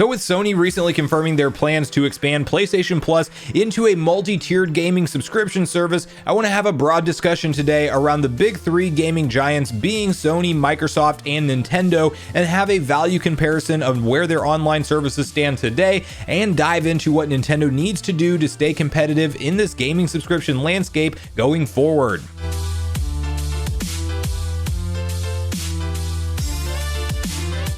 So with Sony recently confirming their plans to expand PlayStation Plus into a multi-tiered gaming subscription service, I want to have a broad discussion today around the big three gaming giants being Sony, Microsoft, and Nintendo, and have a value comparison of where their online services stand today, and dive into what Nintendo needs to do to stay competitive in this gaming subscription landscape going forward.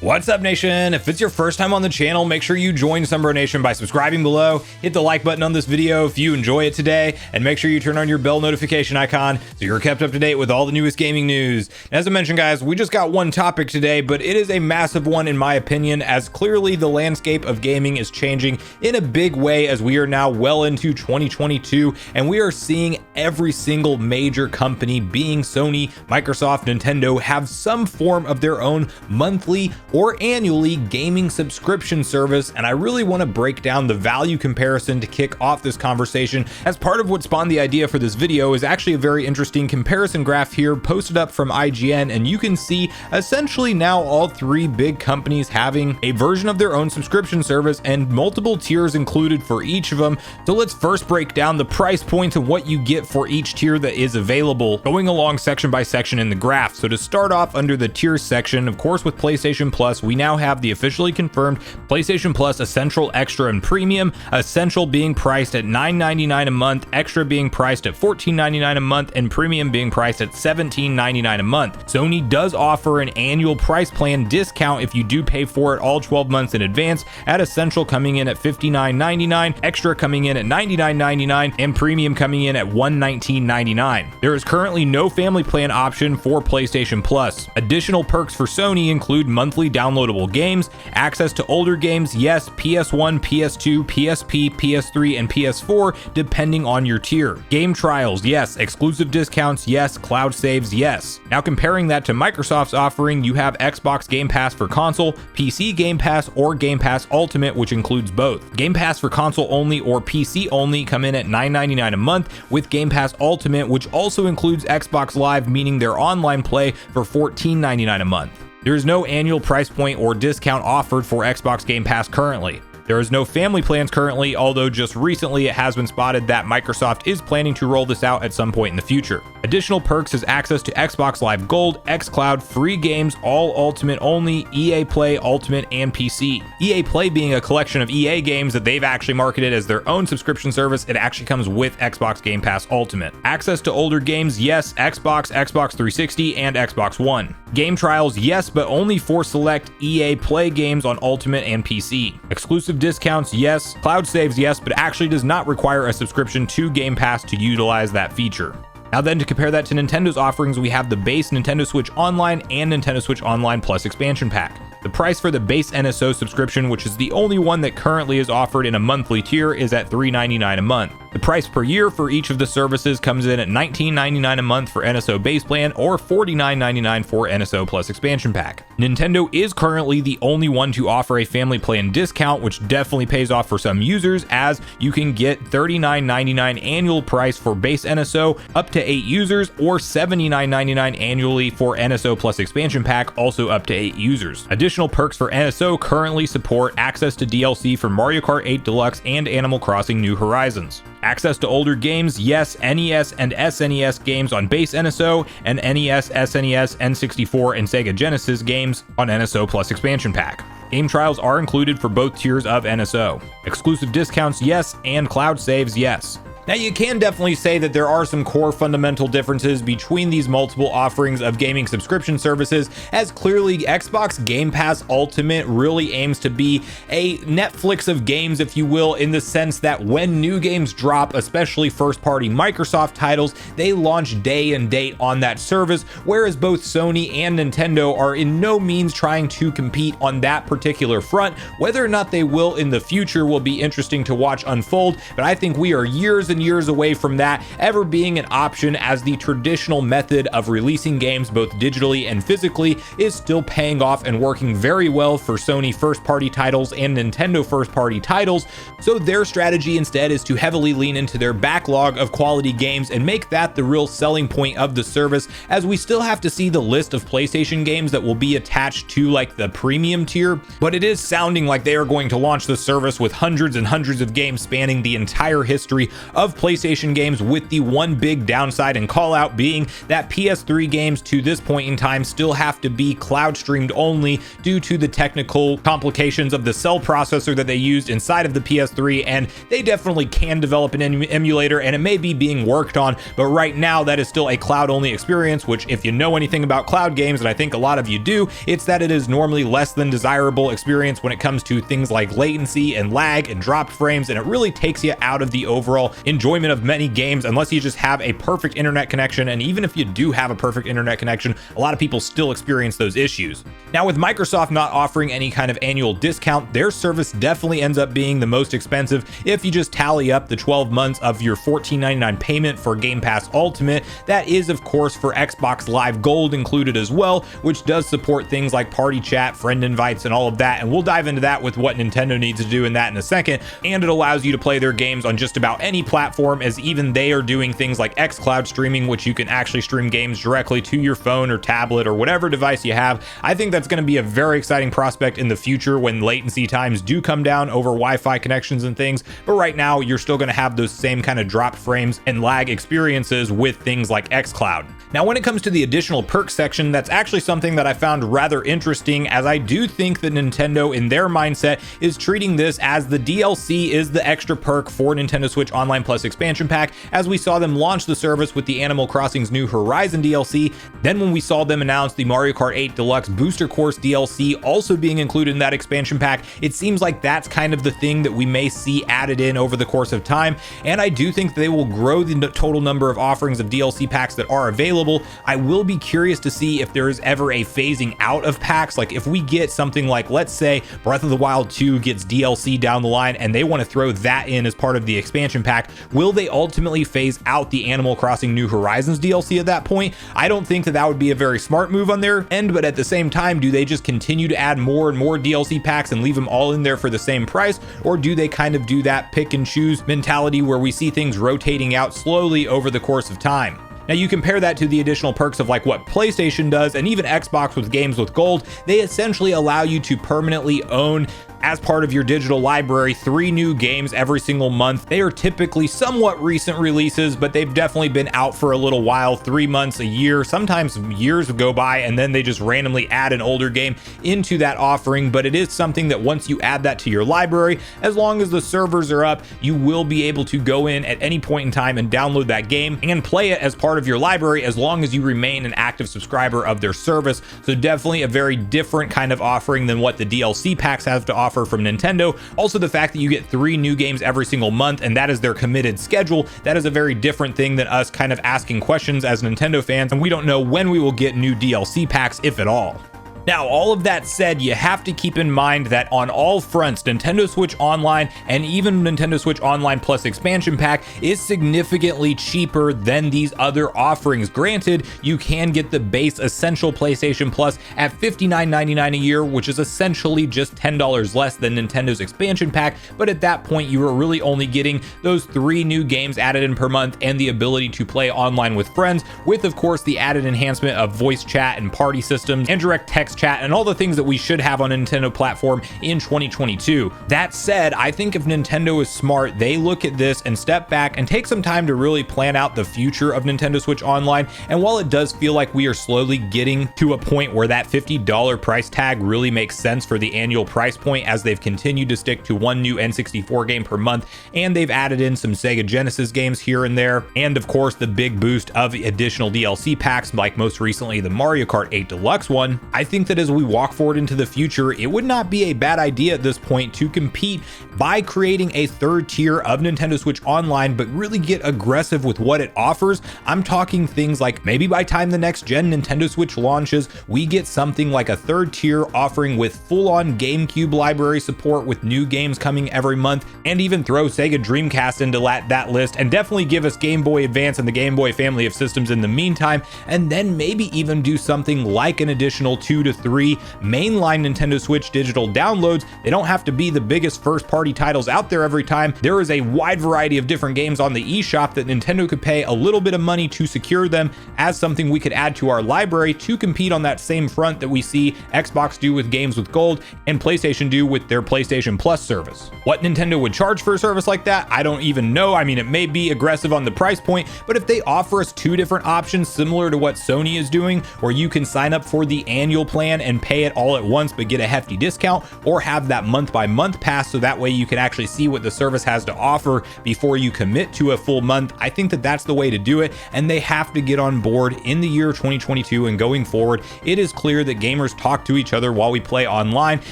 What's up, Nation? If it's your first time on the channel, make sure you join Sunbro Nation by subscribing below, hit the like button on this video if you enjoy it today, and make sure you turn on your bell notification icon so you're kept up to date with all the newest gaming news. As I mentioned, guys, we just got one topic today, but it is a massive one in my opinion, as clearly the landscape of gaming is changing in a big way as we are now well into 2022, and we are seeing every single major company, being Sony, Microsoft, Nintendo, have some form of their own monthly or annually gaming subscription service, and I really want to break down the value comparison to kick off this conversation, as part of what spawned the idea for this video is actually a very interesting comparison graph here posted up from IGN, and you can see essentially now all three big companies having a version of their own subscription service and multiple tiers included for each of them. So let's first break down the price points and what you get for each tier that is available, going along section by section in the graph. So to start off, under the tiers section, of course with PlayStation Plus, we now have the officially confirmed PlayStation Plus Essential, Extra, and Premium. Essential being priced at $9.99 a month, Extra being priced at $14.99 a month, and Premium being priced at $17.99 a month. Sony does offer an annual price plan discount if you do pay for it all 12 months in advance, at Essential coming in at $59.99, Extra coming in at $99.99, and Premium coming in at $119.99. There is currently no family plan option for PlayStation Plus. Additional perks for Sony include monthly downloadable games, access to older games, yes, PS1, PS2, PSP, PS3, and PS4, depending on your tier. Game trials, yes. Exclusive discounts, yes. Cloud saves, yes. Now comparing that to Microsoft's offering, you have Xbox Game Pass for console, PC Game Pass, or Game Pass Ultimate, which includes both. Game Pass for console only or PC only come in at $9.99 a month, with Game Pass Ultimate, which also includes Xbox Live, meaning their online play, for $14.99 a month. There is no annual price point or discount offered for Xbox Game Pass currently. There is no family plans currently, although just recently it has been spotted that Microsoft is planning to roll this out at some point in the future. Additional perks is access to Xbox Live Gold, xCloud, free games, all Ultimate only, EA Play, Ultimate, and PC. EA Play being a collection of EA games that they've actually marketed as their own subscription service. It actually comes with Xbox Game Pass Ultimate. Access to older games, yes, Xbox, Xbox 360, and Xbox One. Game trials, yes, but only for select EA Play games on Ultimate and PC. Exclusive discounts, yes. Cloud saves, yes, but actually does not require a subscription to Game Pass to utilize that feature. Now then, to compare that to Nintendo's offerings, we have the base Nintendo Switch Online and Nintendo Switch Online Plus expansion pack. The price for the base NSO subscription, which is the only one that currently is offered in a monthly tier, is at $3.99 a month. The price per year for each of the services comes in at $19.99 a month for NSO base plan, or $49.99 for NSO Plus expansion pack. Nintendo is currently the only one to offer a family plan discount, which definitely pays off for some users, as you can get $39.99 annual price for base NSO up to 8 users, or $79.99 annually for NSO Plus expansion pack, also up to 8 users. Additional perks for NSO currently support access to DLC for Mario Kart 8 Deluxe and Animal Crossing New Horizons. Access to older games, yes, NES and SNES games on base NSO, and NES, SNES, N64, and Sega Genesis games on NSO Plus expansion pack. Game trials are included for both tiers of NSO. Exclusive discounts, yes, and cloud saves, yes. Now, you can definitely say that there are some core fundamental differences between these multiple offerings of gaming subscription services, as clearly Xbox Game Pass Ultimate really aims to be a Netflix of games, if you will, in the sense that when new games drop, especially first-party Microsoft titles, they launch day and date on that service, whereas both Sony and Nintendo are in no means trying to compete on that particular front. Whether or not they will in the future will be interesting to watch unfold, but I think we are years and years away from that ever being an option, as the traditional method of releasing games both digitally and physically is still paying off and working very well for Sony first-party titles and Nintendo first-party titles. So their strategy instead is to heavily lean into their backlog of quality games and make that the real selling point of the service, as we still have to see the list of PlayStation games that will be attached to like the premium tier, but it is sounding like they are going to launch the service with hundreds and hundreds of games spanning the entire history of PlayStation games, with the one big downside and call out being that PS3 games to this point in time still have to be cloud streamed only due to the technical complications of the cell processor that they used inside of the PS3, and they definitely can develop an emulator and it may be being worked on, but right now that is still a cloud only experience, which if you know anything about cloud games, and I think a lot of you do, it's that it is normally less than desirable experience when it comes to things like latency and lag and dropped frames, and it really takes you out of the overall enjoyment of many games unless you just have a perfect internet connection. And even if you do have a perfect internet connection, a lot of people still experience those issues. Now, with Microsoft not offering any kind of annual discount, their service definitely ends up being the most expensive if you just tally up the 12 months of your $14.99 payment for Game Pass Ultimate. That is of course for Xbox Live Gold included as well, which does support things like party chat, friend invites, and all of that, and we'll dive into that with what Nintendo needs to do in that in a second. And it allows you to play their games on just about any platform, as even they are doing things like xCloud streaming, which you can actually stream games directly to your phone or tablet or whatever device you have. I think that's going to be a very exciting prospect in the future when latency times do come down over Wi-Fi connections and things, but right now you're still going to have those same kind of drop frames and lag experiences with things like xCloud. Now, when it comes to the additional perks section, that's actually something that I found rather interesting, as I do think that Nintendo in their mindset is treating this as the DLC is the extra perk for Nintendo Switch Online Plus expansion pack, as we saw them launch the service with the Animal Crossing's New Horizon DLC. Then when we saw them announce the Mario Kart 8 Deluxe Booster Course DLC also being included in that expansion pack, it seems like that's kind of the thing that we may see added in over the course of time, and I do think they will grow the total number of offerings of DLC packs that are available. I will be curious to see if there is ever a phasing out of packs. Like if we get something like, let's say Breath of the Wild 2 gets DLC down the line and they want to throw that in as part of the expansion pack, will they ultimately phase out the Animal Crossing New Horizons DLC at that point? I don't think that that would be a very smart move on their end, but at the same time, do they just continue to add more and more DLC packs and leave them all in there for the same price, or do they kind of do that pick and choose mentality where we see things rotating out slowly over the course of time? Now you compare that to the additional perks of like what PlayStation does, and even Xbox with games with gold, they essentially allow you to permanently own, as part of your digital library, 3 new games every single month. They are typically somewhat recent releases, but they've definitely been out for a little while, 3 months, a year, sometimes years go by, and then they just randomly add an older game into that offering. But it is something that once you add that to your library, as long as the servers are up, you will be able to go in at any point in time and download that game and play it as part of your library, as long as you remain an active subscriber of their service. So definitely a very different kind of offering than what the DLC packs have to offer from Nintendo. Also, the fact that you get 3 new games every single month and that is their committed schedule, that is a very different thing than us kind of asking questions as Nintendo fans, and we don't know when we will get new DLC packs, if at all. Now, all of that said, you have to keep in mind that on all fronts, Nintendo Switch Online and even Nintendo Switch Online Plus expansion pack is significantly cheaper than these other offerings. Granted, you can get the base essential PlayStation Plus at $59.99 a year, which is essentially just $10 less than Nintendo's expansion pack, but at that point, you are really only getting those 3 new games added in per month and the ability to play online with friends, with of course the added enhancement of voice chat and party systems and direct text chat and all the things that we should have on a Nintendo platform in 2022. That said, I think if Nintendo is smart, they look at this and step back and take some time to really plan out the future of Nintendo Switch Online. And while it does feel like we are slowly getting to a point where that $50 price tag really makes sense for the annual price point, as they've continued to stick to 1 new N64 game per month, and they've added in some Sega Genesis games here and there, and of course the big boost of additional DLC packs, like most recently the Mario Kart 8 Deluxe one, I think think that as we walk forward into the future, it would not be a bad idea at this point to compete by creating a third tier of Nintendo Switch Online, but really get aggressive with what it offers. I'm talking things like maybe by time the next gen Nintendo Switch launches, we get something like a third tier offering with full-on GameCube library support with new games coming every month, and even throw Sega Dreamcast into that list, and definitely give us Game Boy Advance and the Game Boy family of systems in the meantime, and then maybe even do something like an additional 2 to 3 mainline Nintendo Switch digital downloads. They don't have to be the biggest first-party titles out there every time. There is a wide variety of different games on the eShop that Nintendo could pay a little bit of money to secure them as something we could add to our library to compete on that same front that we see Xbox do with Games with Gold and PlayStation do with their PlayStation Plus service. What Nintendo would charge for a service like that, I don't even know. I mean, it may be aggressive on the price point, but if they offer us 2 different options similar to what Sony is doing, where you can sign up for the annual plan and pay it all at once but get a hefty discount, or have that month-by-month pass so that way you can actually see what the service has to offer before you commit to a full month, I think that that's the way to do it, and they have to get on board in the year 2022 and going forward. It is clear that gamers talk to each other while we play online.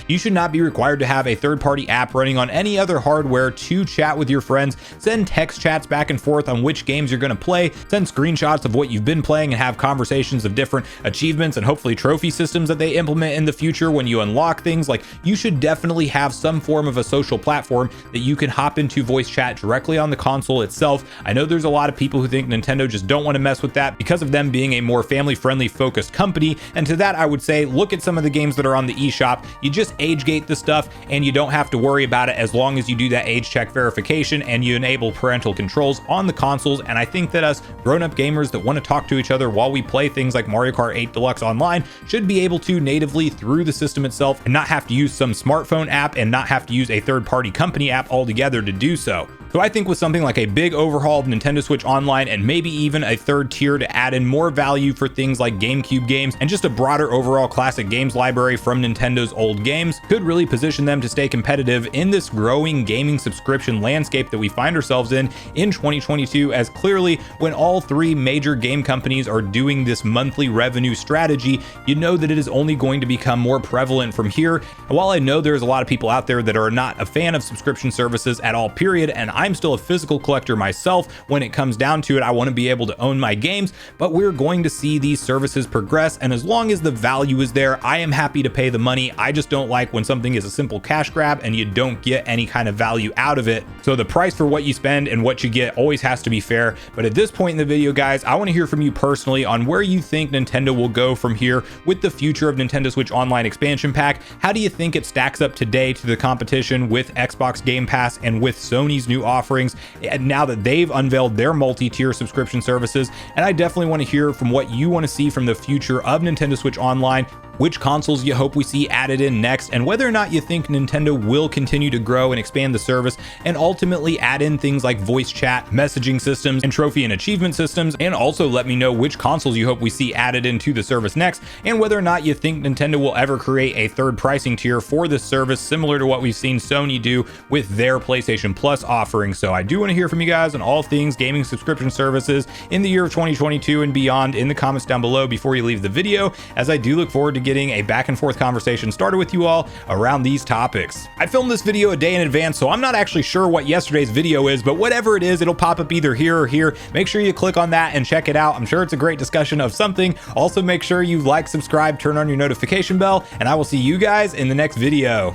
You should not be required to have a third-party app running on any other hardware to chat with your friends, send text chats back and forth on which games you're going to play, send screenshots of what you've been playing, and have conversations of different achievements and hopefully trophy systems that they implement in the future when you unlock things. Like, you should definitely have some form of a social platform that you can hop into voice chat directly on the console itself. I know there's a lot of people who think Nintendo just don't want to mess with that because of them being a more family-friendly focused company, and to that I would say look at some of the games that are on the eShop. You just age gate the stuff and you don't have to worry about it as long as you do that age check verification and you enable parental controls on the consoles. And I think that us grown-up gamers that want to talk to each other while we play things like Mario Kart 8 Deluxe Online should be able to natively through the system itself and not have to use some smartphone app and not have to use a third-party company app altogether to do so. So I think with something like a big overhaul of Nintendo Switch Online and maybe even a third tier to add in more value for things like GameCube games and just a broader overall classic games library from Nintendo's old games could really position them to stay competitive in this growing gaming subscription landscape that we find ourselves in 2022, as clearly when all 3 major game companies are doing this monthly revenue strategy, you know that it is only going to become more prevalent from here. And while I know there's a lot of people out there that are not a fan of subscription services at all, period, and I'm still a physical collector myself, when it comes down to it, I want to be able to own my games, but we're going to see these services progress, and as long as the value is there, I am happy to pay the money. I just don't like when something is a simple cash grab and you don't get any kind of value out of it. So the price for what you spend and what you get always has to be fair. But at this point in the video, guys, I want to hear from you personally on where you think Nintendo will go from here with the future of Nintendo Switch Online expansion pack. How do you think it stacks up today to the competition with Xbox Game Pass and with Sony's new offerings, and now that they've unveiled their multi-tier subscription services? And I definitely want to hear from what you want to see from the future of Nintendo Switch Online, which consoles you hope we see added in next, and whether or not you think Nintendo will continue to grow and expand the service and ultimately add in things like voice chat, messaging systems, and trophy and achievement systems. And also let me know which consoles you hope we see added into the service next, and whether or not you think Nintendo will ever create a third pricing tier for this service similar to what we've seen Sony do with their PlayStation Plus offering. So I do want to hear from you guys on all things gaming subscription services in the year of 2022 and beyond in the comments down below before you leave the video, as I do look forward to getting a back and forth conversation started with you all around these topics. I filmed this video a day in advance, so I'm not actually sure what yesterday's video is, but whatever it is, it'll pop up either here or here. Make sure you click on that and check it out. I'm sure it's a great discussion of something. Also, make sure you like, subscribe, turn on your notification bell, and I will see you guys in the next video.